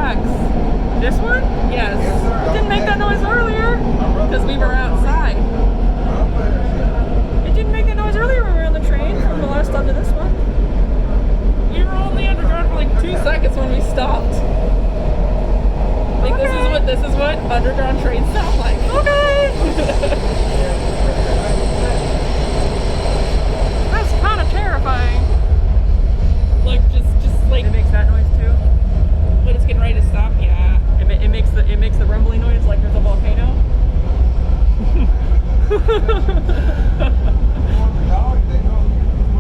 tracks. This one? Yes. It didn't make that noise earlier because we were outside. It didn't make that noise earlier when we were on the train from the last stop to this one. We were only underground for like 2 seconds when we stopped. Like okay. This is what underground trains sound like. Okay. That's kind of terrifying. Like just like it makes that noise too. When it's getting ready to stop, yeah. It makes the rumbling noise like there's a volcano.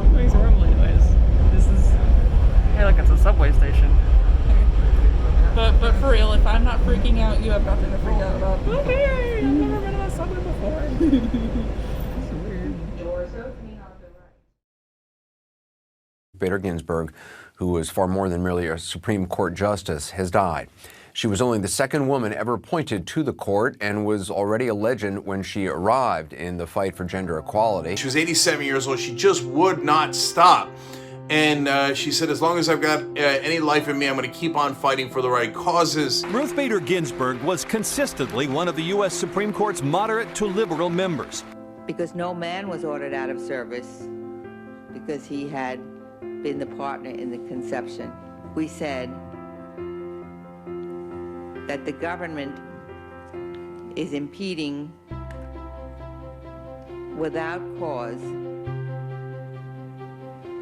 It makes a rumbling noise. This is like it's a subway station. But for real, if I'm not freaking out, you have nothing to freak out about. Okay, I've never been on a subway before. It's weird. Doors opening on the right. Bader Ginsburg, who was far more than merely a Supreme Court justice, has died. She was only the second woman ever appointed to the court and was already a legend when she arrived in the fight for gender equality. She was 87 years old. She just would not stop. And she said, as long as I've got any life in me, I'm going to keep on fighting for the right causes. Ruth Bader Ginsburg was consistently one of the U.S. Supreme Court's moderate to liberal members. Because no man was ordered out of service because he had been the partner in the conception. We said that the government is impeding without cause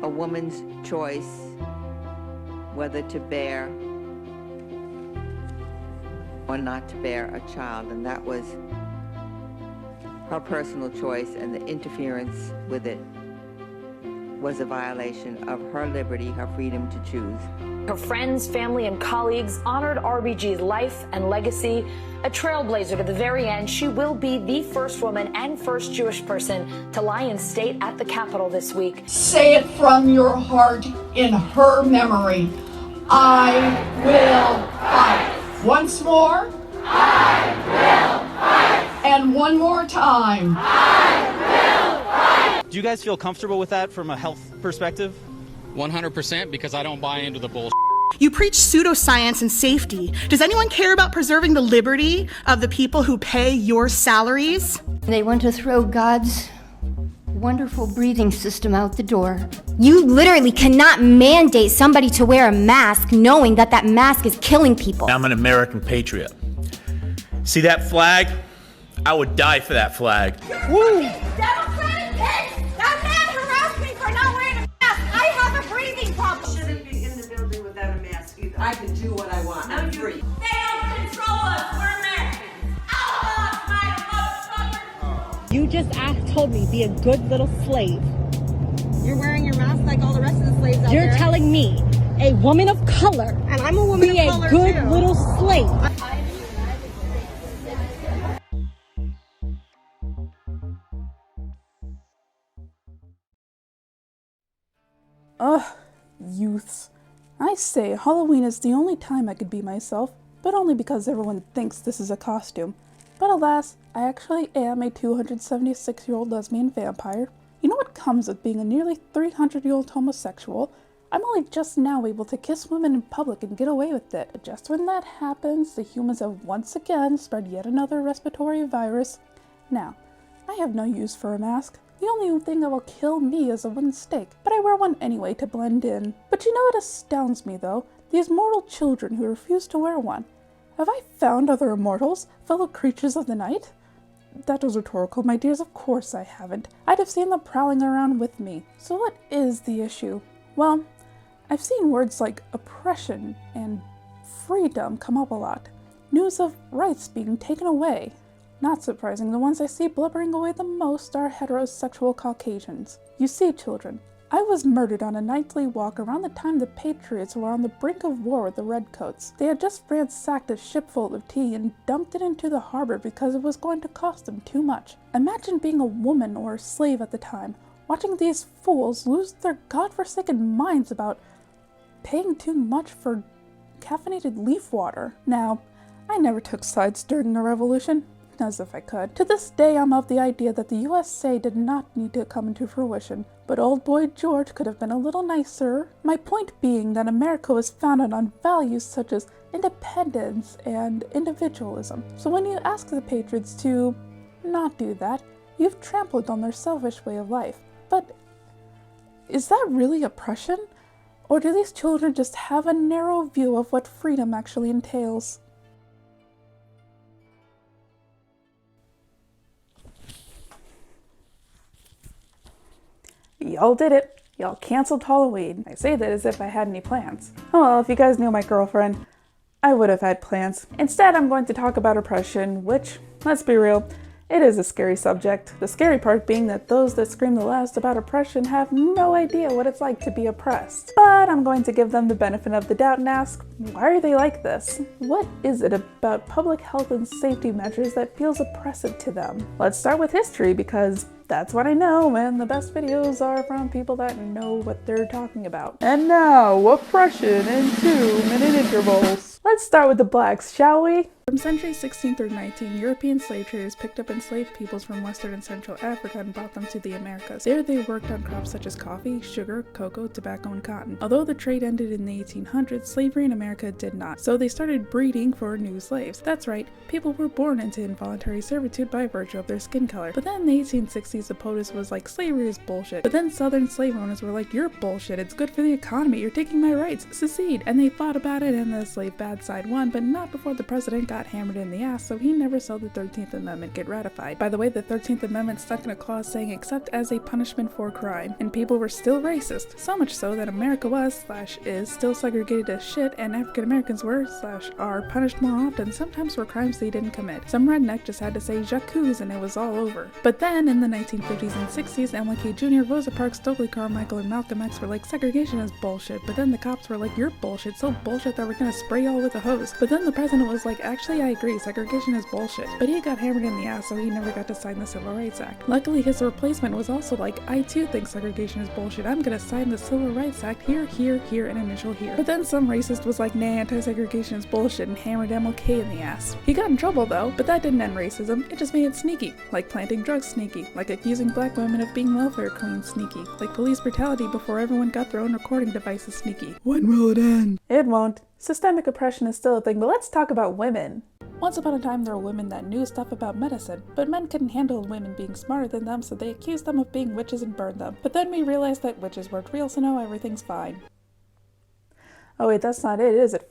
a woman's choice whether to bear or not to bear a child, and that was her personal choice, and the interference with it was a violation of her liberty, her freedom to choose. Her friends, family, and colleagues honored RBG's life and legacy. A trailblazer to the very end, she will be the first woman and first Jewish person to lie in state at the Capitol this week. Say it from your heart in her memory. I will fight. Once more. I will fight. And one more time. I will fight. Do you guys feel comfortable with that from a health perspective? 100%, because I don't buy into the bullshit. You preach pseudoscience and safety. Does anyone care about preserving the liberty of the people who pay your salaries? They want to throw God's wonderful breathing system out the door. You literally cannot mandate somebody to wear a mask knowing that that mask is killing people. I'm an American patriot. See that flag? I would die for that flag. Woo! Democratic kids! That man harassed me for not wearing a mask. I have a breathing problem. Shouldn't be in the building without a mask either. I can do what I want. I'm free. They don't control us. We're Americans. Outlaws, motherfucker. You just told me be a good little slave. You're wearing your mask like all the rest of the slaves out there. You're telling me, a woman of color, and I'm a woman of color be a good too. little slave. Ugh, youths. I say Halloween is the only time I could be myself, but only because everyone thinks this is a costume. But alas, I actually am a 276-year-old lesbian vampire. You know what comes with being a nearly 300-year-old homosexual? I'm only just now able to kiss women in public and get away with it. But just when that happens, the humans have once again spread yet another respiratory virus. Now, I have no use for a mask. The only thing that will kill me is a wooden stake, but I wear one anyway to blend in. But you know what astounds me though? These mortal children who refuse to wear one. Have I found other immortals, fellow creatures of the night? That was rhetorical, my dears, of course I haven't. I'd have seen them prowling around with me. So what is the issue? Well, I've seen words like oppression and freedom come up a lot. News of rights being taken away. Not surprising, the ones I see blubbering away the most are heterosexual Caucasians. You see, children, I was murdered on a nightly walk around the time the Patriots were on the brink of war with the Redcoats. They had just ransacked a ship full of tea and dumped it into the harbor because it was going to cost them too much. Imagine being a woman or a slave at the time, watching these fools lose their godforsaken minds about paying too much for caffeinated leaf water. Now, I never took sides during the revolution. as if I could. To this day, I'm of the idea that the USA did not need to come into fruition, but old boy George could have been a little nicer. My point being that America was founded on values such as independence and individualism. So when you ask the patriots to not do that, you've trampled on their selfish way of life. But is that really oppression? Or do these children just have a narrow view of what freedom actually entails? Y'all did it. Y'all canceled Halloween. I say that as if I had any plans. Oh well, if you guys knew my girlfriend, I would have had plans. Instead, I'm going to talk about oppression, which, let's be real, it is a scary subject. The scary part being that those that scream the loudest about oppression have no idea what it's like to be oppressed. But I'm going to give them the benefit of the doubt and ask, why are they like this? What is it about public health and safety measures that feels oppressive to them? Let's start with history, because that's what I know, and the best videos are from people that know what they're talking about. And now, oppression in 2-minute intervals. Let's start with the blacks, shall we? From centuries 16 through 19, European slave traders picked up enslaved peoples from Western and Central Africa and brought them to the Americas. There they worked on crops such as coffee, sugar, cocoa, tobacco, and cotton. Although the trade ended in the 1800s, slavery in America did not. So they started breeding for new slaves. That's right, people were born into involuntary servitude by virtue of their skin color. But then in the 1860s, the POTUS was like, slavery is bullshit. But then southern slave owners were like, you're bullshit, it's good for the economy, you're taking my rights, secede. And they fought about it, and the slave bad side won, but not before the president got hammered in the ass, so he never saw the 13th Amendment get ratified. By the way, the 13th Amendment stuck in a clause saying except as a punishment for crime, and people were still racist, so much so that America was/is still segregated as shit, and African Americans were/are punished more often, sometimes for crimes they didn't commit. Some redneck just had to say Jacques and it was all over. But then in the 1950s and 60s, MLK Jr., Rosa Parks, Stokely Carmichael, and Malcolm X were like, segregation is bullshit, but then the cops were like, you're bullshit, so bullshit that we're gonna spray y'all with a hose. But then the president was like, actually I agree, segregation is bullshit. But he got hammered in the ass, so he never got to sign the Civil Rights Act. Luckily, his replacement was also like, I too think segregation is bullshit, I'm gonna sign the Civil Rights Act here, here, here, and initial here. But then some racist was like, nah, anti-segregation is bullshit, and hammered MLK in the ass. He got in trouble though, but that didn't end racism, it just made it sneaky. Like planting drugs sneaky, like accusing black women of being welfare queens sneaky, like police brutality before everyone got their own recording devices sneaky. When will it end? It won't. Systemic oppression is still a thing, but let's talk about women. Once upon a time, there were women that knew stuff about medicine, but men couldn't handle women being smarter than them, so they accused them of being witches and burned them. But then we realized that witches weren't real, so now everything's fine. Oh wait, that's not it, is it?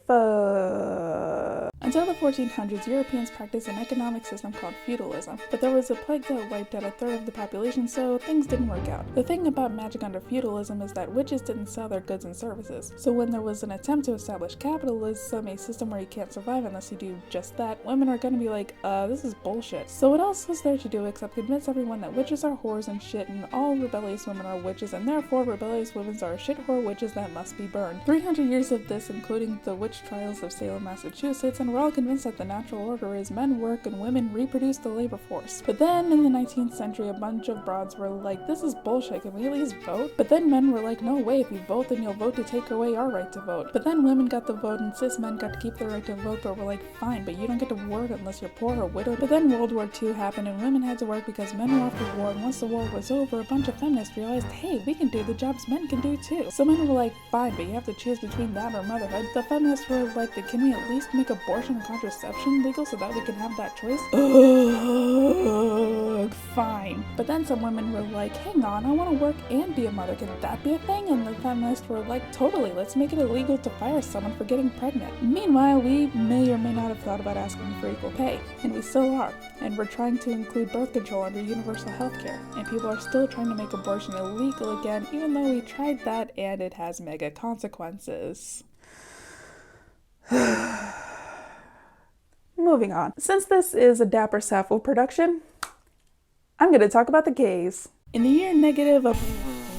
Until the 1400s, Europeans practiced an economic system called feudalism, but there was a plague that wiped out a third of the population, so things didn't work out. The thing about magic under feudalism is that witches didn't sell their goods and services, so when there was an attempt to establish capitalism, a system where you can't survive unless you do just that, women are gonna be like, this is bullshit. So what else was there to do except convince everyone that witches are whores and shit, and all rebellious women are witches, and therefore rebellious women are shit whore witches that must be burned. 300 years of this, including the witch trials of Salem, Massachusetts, and we're all convinced that the natural order is men work and women reproduce the labor force. But then in the 19th century, a bunch of broads were like, this is bullshit, can we at least vote? But then men were like, no way, if you vote then you'll vote to take away our right to vote. But then women got the vote and cis men got to keep their right to vote, but we're like, fine, but you don't get to work unless you're poor or widowed. But then World War II happened and women had to work because men were off the war, and once the war was over, a bunch of feminists realized, hey, we can do the jobs men can do too. So men were like, fine, but you have to choose between that or motherhood. The feminists were like, can we at least make abortion and contraception legal so that we can have that choice? Fine. But then some women were like, hang on, I want to work and be a mother, can that be a thing? And the feminists were like, totally, let's make it illegal to fire someone for getting pregnant. Meanwhile, we may or may not have thought about asking for equal pay, and we still are. And we're trying to include birth control under universal health care, and people are still trying to make abortion illegal again, even though we tried that and it has mega consequences. Moving on. Since this is a Dapper Sappho production, I'm going to talk about the gays. In the year negative of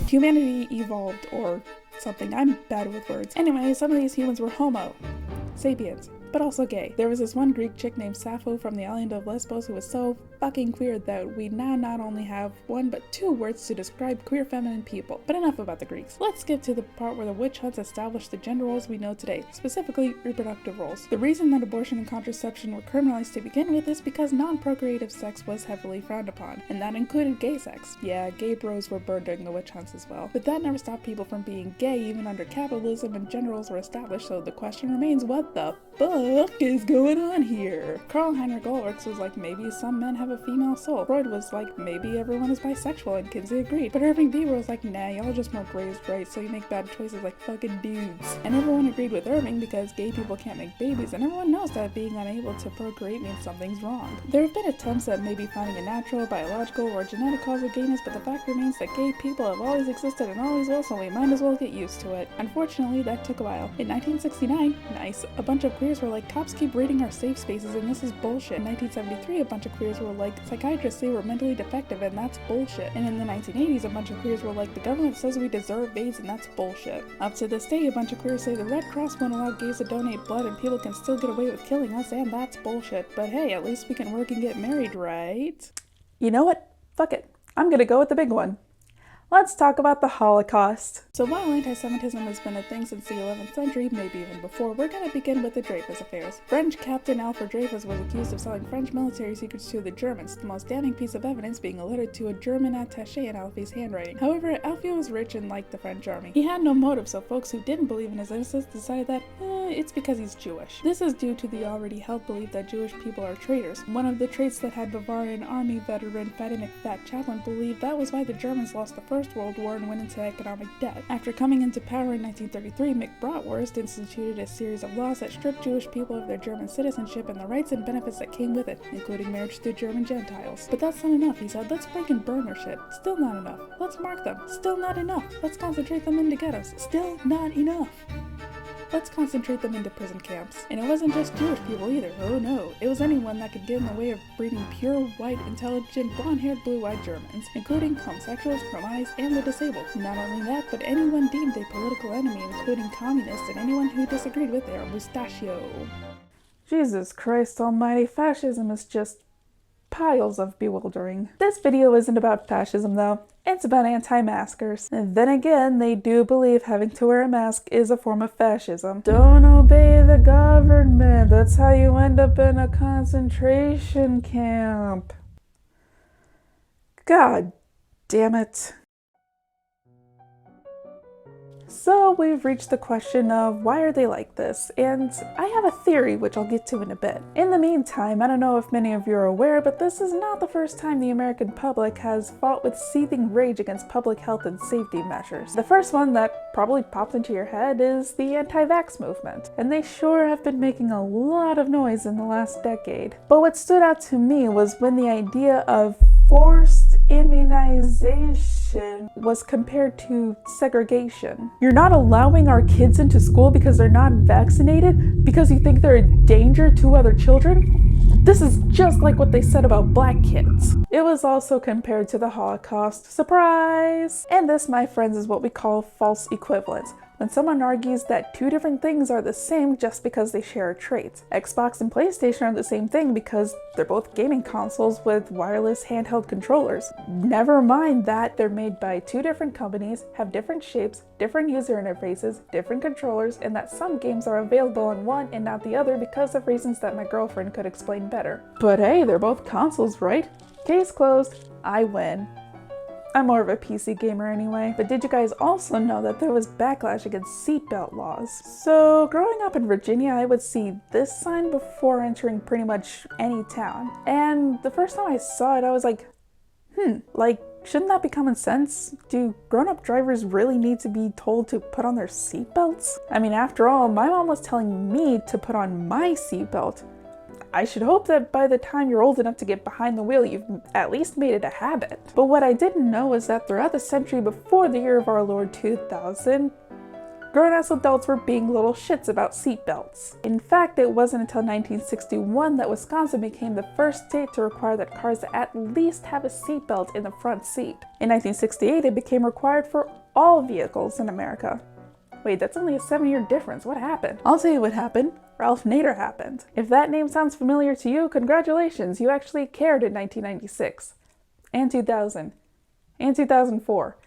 humanity evolved or something, I'm bad with words. Anyway, some of these humans were homo sapiens but also gay. There was this one Greek chick named Sappho from the island of Lesbos who was so fucking queer that we now not only have one but two words to describe queer feminine people. But enough about the Greeks. Let's skip to the part where the witch hunts established the gender roles we know today, specifically reproductive roles. The reason that abortion and contraception were criminalized to begin with is because non-procreative sex was heavily frowned upon, and that included gay sex. Yeah, gay bros were burned during the witch hunts as well. But that never stopped people from being gay even under capitalism, and gender roles were established, so the question remains, what the fuck is going on here? Karl Heinrich Ulrichs was like, maybe some men have a female soul. Freud was like, maybe everyone is bisexual, and Kinsey agreed. But Irving Bieber was like, nah, y'all just weren't raised right, so you make bad choices like fucking dudes. And everyone agreed with Irving because gay people can't make babies, and everyone knows that being unable to procreate means something's wrong. There have been attempts at maybe finding a natural, biological, or genetic cause of gayness, but the fact remains that gay people have always existed and always will, so we might as well get used to it. Unfortunately, that took a while. In 1969, nice, a bunch of queers were like, cops keep raiding our safe spaces and this is bullshit. In 1973, a bunch of queers were like, psychiatrists say we're mentally defective and that's bullshit. And in the 1980s, a bunch of queers were like, the government says we deserve AIDS and that's bullshit. Up to this day, a bunch of queers say the Red Cross won't allow gays to donate blood and people can still get away with killing us, and that's bullshit. But hey, at least we can work and get married, right? You know what? Fuck it. I'm gonna go with the big one. Let's talk about the Holocaust. So while anti-Semitism has been a thing since the 11th century, maybe even before, we're gonna begin with the Dreyfus affairs. French Captain Alfred Dreyfus was accused of selling French military secrets to the Germans, the most damning piece of evidence being a letter to a German attaché in Alfie's handwriting. However, Alfie was rich and liked the French army. He had no motive, so folks who didn't believe in his innocence decided that, it's because he's Jewish. This is due to the already held belief that Jewish people are traitors. One of the traits that had Bavarian army veteran Fatty McFat Chaplin believed that was why the Germans lost the First World War and went into economic debt. After coming into power in 1933, McBratwurst instituted a series of laws that stripped Jewish people of their German citizenship and the rights and benefits that came with it, including marriage to German Gentiles. But that's not enough, he said. Let's break and burn their shit. Still not enough. Let's mark them. Still not enough. Let's concentrate them into ghettos. Still not enough. Let's concentrate them into prison camps. And it wasn't just Jewish people either. Oh no. It was anyone that could get in the way of breeding pure, white, intelligent, blonde-haired, blue-eyed Germans, including homosexuals, promis, and the disabled. Not only that, but anyone deemed a political enemy, including communists and anyone who disagreed with their mustachio. Jesus Christ almighty, fascism is just piles of bewildering. This video isn't about fascism though. It's about anti-maskers. And then again, they do believe having to wear a mask is a form of fascism. Don't obey the government. That's how you end up in a concentration camp. God damn it. So we've reached the question of why are they like this, and I have a theory which I'll get to in a bit. In the meantime, I don't know if many of you are aware, but this is not the first time the American public has fought with seething rage against public health and safety measures. The first one that probably popped into your head is the anti-vax movement, and they sure have been making a lot of noise in the last decade. But what stood out to me was when the idea of forced immunization was compared to segregation. You're not allowing our kids into school because they're not vaccinated, because you think they're a danger to other children? This is just like what they said about black kids. It was also compared to the Holocaust. Surprise! And this, my friends, is what we call false equivalence. When someone argues that two different things are the same just because they share a trait. Xbox and PlayStation are the same thing because they're both gaming consoles with wireless handheld controllers. Never mind that they're made by two different companies, have different shapes, different user interfaces, different controllers, and that some games are available on one and not the other because of reasons that my girlfriend could explain better. But hey, they're both consoles, right? Case closed. I win. I'm more of a PC gamer anyway. But did you guys also know that there was backlash against seatbelt laws? So growing up in Virginia, I would see this sign before entering pretty much any town. And the first time I saw it, I was like, like, shouldn't that be common sense? Do grown-up drivers really need to be told to put on their seatbelts? I mean, after all, my mom was telling me to put on my seatbelt. I should hope that by the time you're old enough to get behind the wheel, you've at least made it a habit. But what I didn't know is that throughout the century before the year of our Lord 2000, grown-ass adults were being little shits about seatbelts. In fact, it wasn't until 1961 that Wisconsin became the first state to require that cars at least have a seatbelt in the front seat. In 1968, it became required for all vehicles in America. Wait, that's only a 7-year difference. What happened? I'll tell you what happened. Ralph Nader happened. If that name sounds familiar to you, congratulations, you actually cared in 1996, and 2000, and 2004,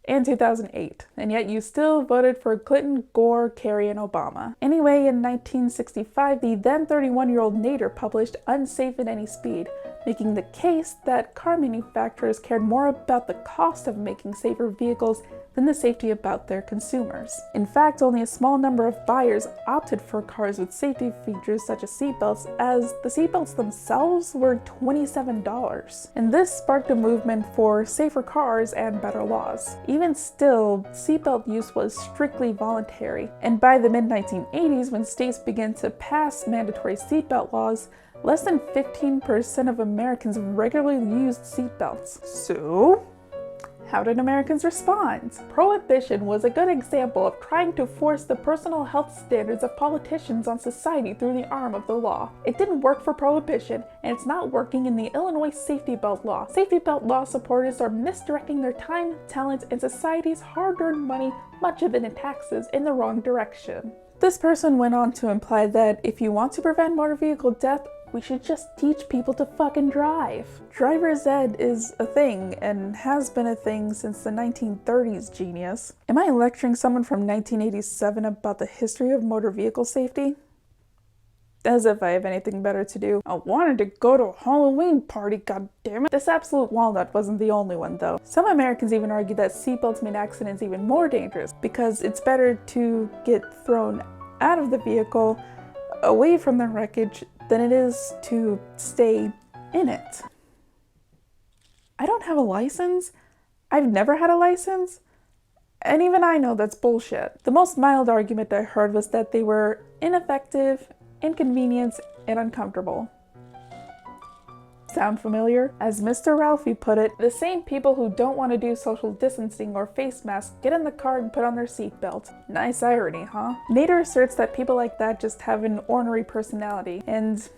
and 2008, and yet you still voted for Clinton, Gore, Kerry, and Obama. Anyway, in 1965, the then 31-year-old Nader published Unsafe at Any Speed, making the case that car manufacturers cared more about the cost of making safer vehicles than the safety about their consumers. In fact, only a small number of buyers opted for cars with safety features such as seatbelts, as the seatbelts themselves were $27. And this sparked a movement for safer cars and better laws. Even still, seatbelt use was strictly voluntary, and by the mid-1980s, when states began to pass mandatory seatbelt laws, less than 15% of Americans regularly used seatbelts. So, how did Americans respond? Prohibition was a good example of trying to force the personal health standards of politicians on society through the arm of the law. It didn't work for prohibition, and it's not working in the Illinois safety belt law. Safety belt law supporters are misdirecting their time, talent, and society's hard-earned money, much of it in taxes, in the wrong direction. This person went on to imply that if you want to prevent motor vehicle death, we should just teach people to fucking drive. Driver's ed is a thing, and has been a thing since the 1930s, genius. Am I lecturing someone from 1987 about the history of motor vehicle safety? As if I have anything better to do. I wanted to go to a Halloween party, goddammit. This absolute walnut wasn't the only one, though. Some Americans even argue that seatbelts made accidents even more dangerous, because it's better to get thrown out of the vehicle, away from the wreckage, than it is to stay in it. I don't have a license. I've never had a license. And even I know that's bullshit. The most mild argument I heard was that they were ineffective, inconvenient, and uncomfortable. Sound familiar? As Mr. Ralphie put it, the same people who don't want to do social distancing or face masks get in the car and put on their seatbelt. Nice irony, huh? Nader asserts that people like that just have an ornery personality, and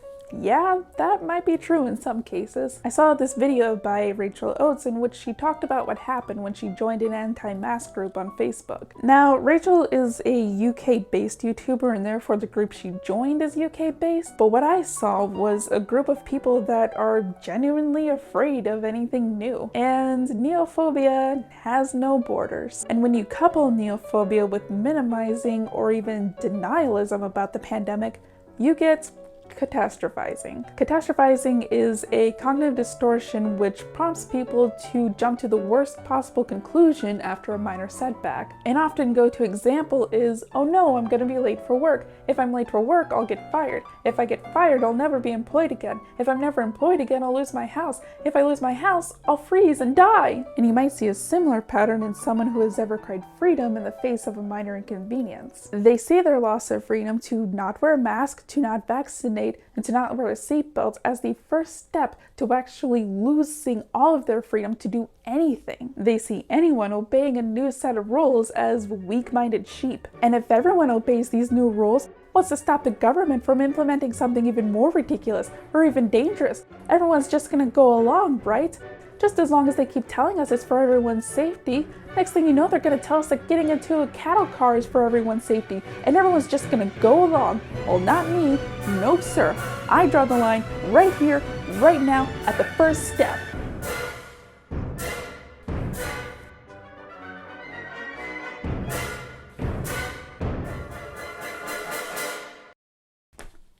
yeah, that might be true in some cases. I saw this video by Rachel Oates in which she talked about what happened when she joined an anti-mask group on Facebook. Now, Rachel is a UK-based YouTuber, and therefore the group she joined is UK-based, but what I saw was a group of people that are genuinely afraid of anything new. And neophobia has no borders. And when you couple neophobia with minimizing or even denialism about the pandemic, you get catastrophizing. Catastrophizing is a cognitive distortion which prompts people to jump to the worst possible conclusion after a minor setback. An often go-to example is, oh no, I'm gonna be late for work. If I'm late for work, I'll get fired. If I get fired, I'll never be employed again. If I'm never employed again, I'll lose my house. If I lose my house, I'll freeze and die. And you might see a similar pattern in someone who has ever cried freedom in the face of a minor inconvenience. They see their loss of freedom to not wear a mask, to not vaccinate, and to not wear a seatbelt as the first step to actually losing all of their freedom to do anything. They see anyone obeying a new set of rules as weak-minded sheep. And if everyone obeys these new rules, what's to stop the government from implementing something even more ridiculous or even dangerous? Everyone's just gonna go along, right? Just as long as they keep telling us it's for everyone's safety. Next thing you know, they're gonna tell us that getting into a cattle car is for everyone's safety, and everyone's just gonna go along. Well, not me. Nope, sir. I draw the line right here, right now, at the first step.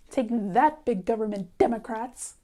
Take that, big government Democrats.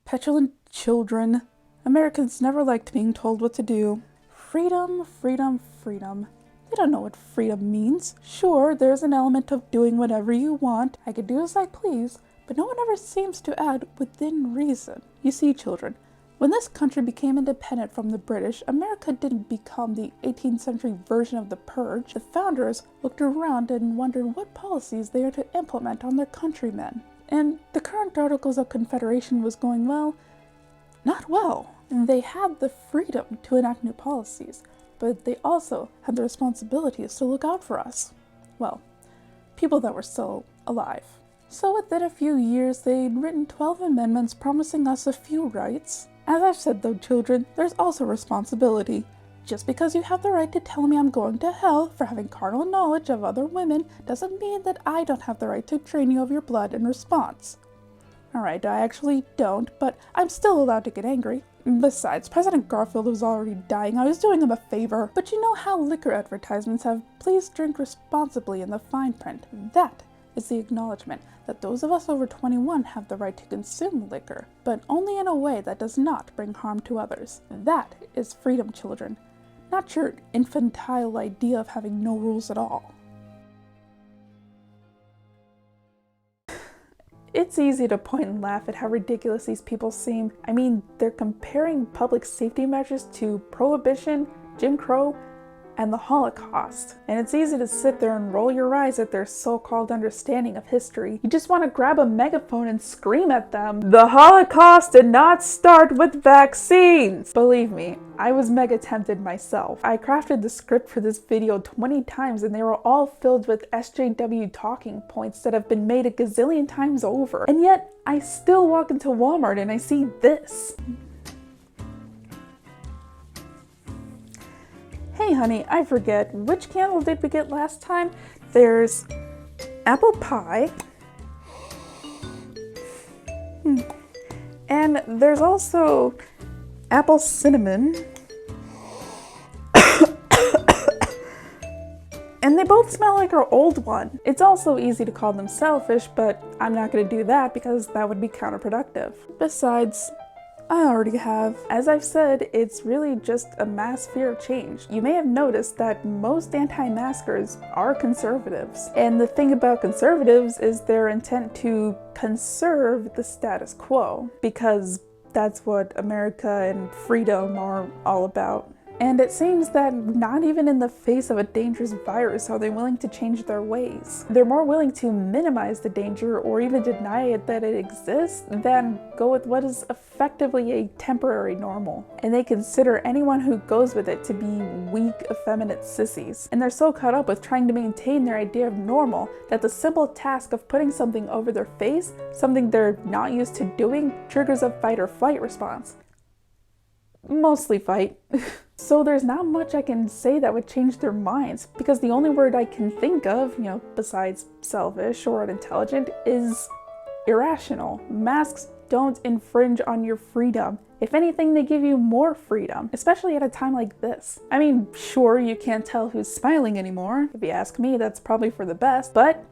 Petulant children. Americans never liked being told what to do. Freedom, freedom, freedom. They don't know what freedom means. Sure, there's an element of doing whatever you want. I can do as I please, but no one ever seems to add within reason. You see, children, when this country became independent from the British, America didn't become the 18th century version of the Purge. The founders looked around and wondered what policies they are to implement on their countrymen. And the current Articles of Confederation was going, well, not well. And they had the freedom to enact new policies, but they also had the responsibilities to look out for us. Well, people that were still alive. So within a few years, they'd written 12 amendments promising us a few rights. As I've said though, children, there's also responsibility. Just because you have the right to tell me I'm going to hell for having carnal knowledge of other women doesn't mean that I don't have the right to drain you of your blood in response. Alright, I actually don't, but I'm still allowed to get angry. Besides, President Garfield was already dying. I was doing him a favor. But you know how liquor advertisements have "please drink responsibly" in the fine print? That is the acknowledgement that those of us over 21 have the right to consume liquor, but only in a way that does not bring harm to others. That is freedom, children. Not your infantile idea of having no rules at all. It's easy to point and laugh at how ridiculous these people seem. I mean, they're comparing public safety measures to Prohibition, Jim Crow, and the Holocaust. And it's easy to sit there and roll your eyes at their so-called understanding of history. You just want to grab a megaphone and scream at them, "The Holocaust did not start with vaccines!" Believe me, I was mega tempted myself. I crafted the script for this video 20 times and they were all filled with SJW talking points that have been made a gazillion times over. And yet, I still walk into Walmart and I see this. Hey honey, I forget, which candle did we get last time? There's apple pie. And there's also apple cinnamon. And they both smell like our old one. It's also easy to call them selfish, but I'm not gonna do that because that would be counterproductive. Besides, I already have. As I've said, it's really just a mass fear of change. You may have noticed that most anti-maskers are conservatives. And the thing about conservatives is their intent to conserve the status quo, because that's what America and freedom are all about. And it seems that not even in the face of a dangerous virus are they willing to change their ways. They're more willing to minimize the danger or even deny it that it exists than go with what is effectively a temporary normal. And they consider anyone who goes with it to be weak, effeminate sissies. And they're so caught up with trying to maintain their idea of normal that the simple task of putting something over their face, something they're not used to doing, triggers a fight or flight response. Mostly fight. So there's not much I can say that would change their minds, because the only word I can think of, besides selfish or unintelligent, is irrational. Masks don't infringe on your freedom. If anything, they give you more freedom, especially at a time like this. I mean, sure, you can't tell who's smiling anymore. If you ask me, that's probably for the best, but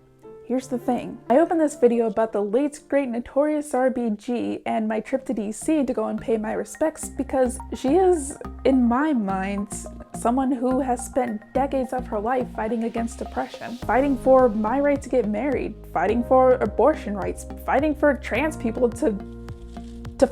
here's the thing. I opened this video about the late great notorious RBG and my trip to DC to go and pay my respects because she is, in my mind, someone who has spent decades of her life fighting against oppression, fighting for my right to get married, fighting for abortion rights, fighting for trans people to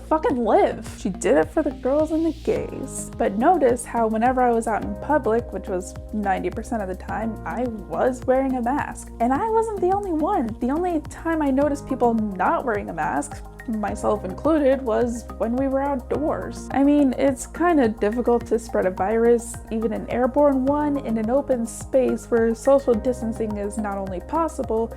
fucking live. She did it for the girls and the gays. But notice how whenever I was out in public, which was 90% of the time, I was wearing a mask. And I wasn't the only one. The only time I noticed people not wearing a mask, myself included, was when we were outdoors. I mean, it's kind of difficult to spread a virus, even an airborne one, in an open space where social distancing is not only possible,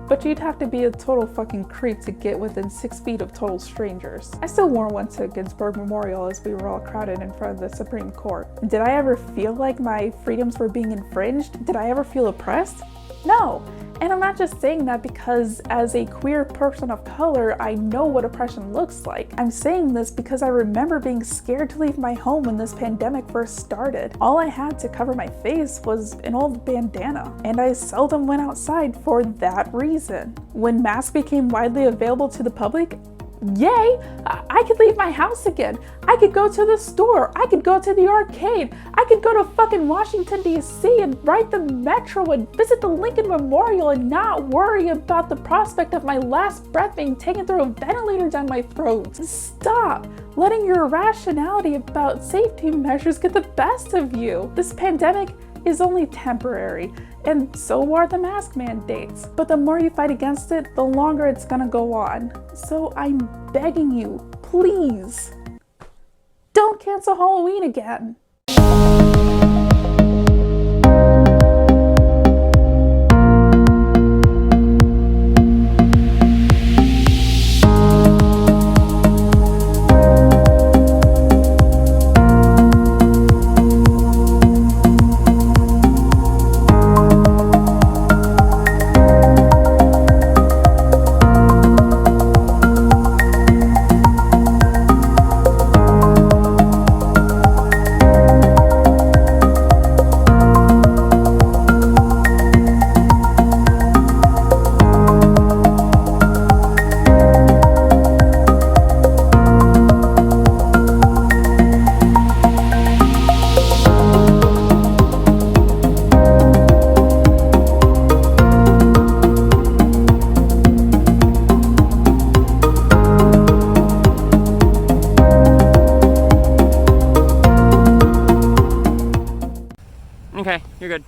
but you'd have to be a total fucking creep to get within 6 feet of total strangers. I still wore one to Ginsburg Memorial as we were all crowded in front of the Supreme Court. Did I ever feel like my freedoms were being infringed? Did I ever feel oppressed? No. And I'm not just saying that because as a queer person of color, I know what oppression looks like. I'm saying this because I remember being scared to leave my home when this pandemic first started. All I had to cover my face was an old bandana, and I seldom went outside for that reason. When masks became widely available to the public, yay! I could leave my house again. I could go to the store. I could go to the arcade. I could go to fucking Washington, D.C. and ride the metro and visit the Lincoln Memorial and not worry about the prospect of my last breath being taken through a ventilator down my throat. Stop letting your irrationality about safety measures get the best of you. This pandemic is only temporary, and so are the mask mandates. But the more you fight against it, the longer it's gonna go on. So I'm begging you, please, don't cancel Halloween again. Okay, you're good.